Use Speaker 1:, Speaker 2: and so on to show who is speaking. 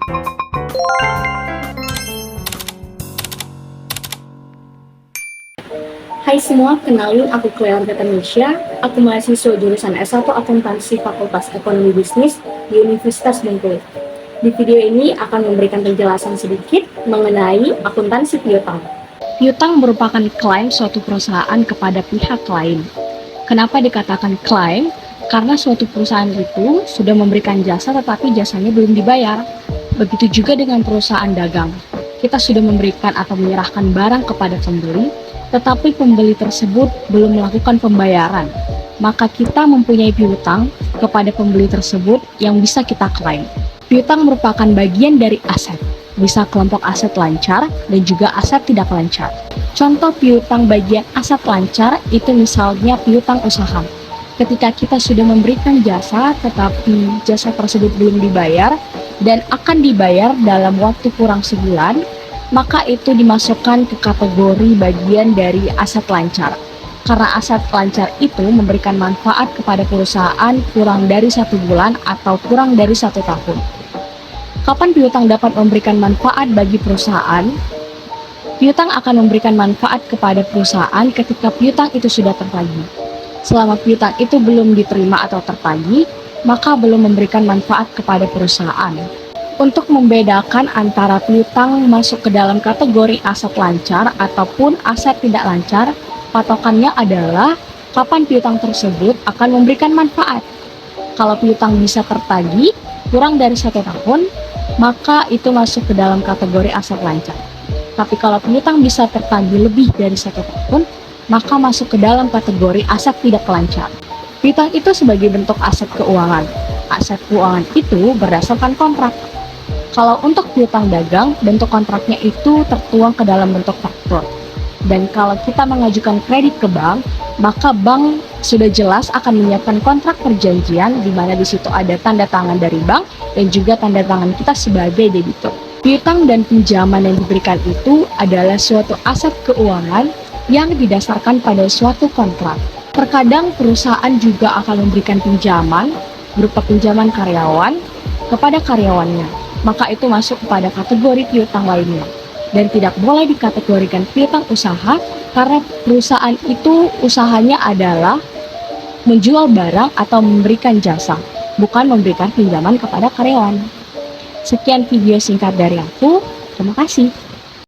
Speaker 1: Hai semua, kenalin aku Cleonta Nisha. Aku mahasiswa jurusan S1 Akuntansi Fakultas Ekonomi Bisnis di Universitas Bengkulu. Di video ini akan memberikan penjelasan sedikit mengenai akuntansi piutang. Piutang merupakan klaim suatu perusahaan kepada pihak lain. Kenapa dikatakan klaim? Karena suatu perusahaan itu sudah memberikan jasa tetapi jasanya belum dibayar. Begitu juga dengan perusahaan dagang. Kita sudah memberikan atau menyerahkan barang kepada pembeli, tetapi pembeli tersebut belum melakukan pembayaran, maka kita mempunyai piutang kepada pembeli tersebut yang bisa kita klaim. Piutang merupakan bagian dari aset, bisa kelompok aset lancar dan juga aset tidak lancar. Contoh piutang bagian aset lancar itu misalnya piutang usaha. Ketika kita sudah memberikan jasa tetapi jasa tersebut belum dibayar dan akan dibayar dalam waktu kurang sebulan, maka itu dimasukkan ke kategori bagian dari aset lancar. Karena aset lancar itu memberikan manfaat kepada perusahaan kurang dari 1 bulan atau kurang dari 1 tahun. Kapan piutang dapat memberikan manfaat bagi perusahaan? Piutang akan memberikan manfaat kepada perusahaan ketika piutang itu sudah tertagih. Selama piutang itu belum diterima atau tertagih, maka belum memberikan manfaat kepada perusahaan. Untuk membedakan antara piutang masuk ke dalam kategori aset lancar ataupun aset tidak lancar, patokannya adalah kapan piutang tersebut akan memberikan manfaat. Kalau piutang bisa tertagih kurang dari 1 tahun, maka itu masuk ke dalam kategori aset lancar. Tapi kalau piutang bisa tertagih lebih dari 1 tahun, maka masuk ke dalam kategori aset tidak lancar. Piutang itu sebagai bentuk aset keuangan. Aset keuangan itu berdasarkan kontrak. Kalau untuk piutang dagang, bentuk kontraknya itu tertuang ke dalam bentuk faktur. Dan kalau kita mengajukan kredit ke bank, maka bank sudah jelas akan menyiapkan kontrak perjanjian di mana di situ ada tanda tangan dari bank dan juga tanda tangan kita sebagai debitur. Piutang dan pinjaman yang diberikan itu adalah suatu aset keuangan yang didasarkan pada suatu kontrak. Terkadang perusahaan juga akan memberikan pinjaman berupa pinjaman karyawan kepada karyawannya, maka itu masuk kepada kategori piutang lainnya dan tidak boleh dikategorikan piutang usaha karena perusahaan itu usahanya adalah menjual barang atau memberikan jasa, bukan memberikan pinjaman kepada karyawan. Sekian video singkat dari aku, terima kasih.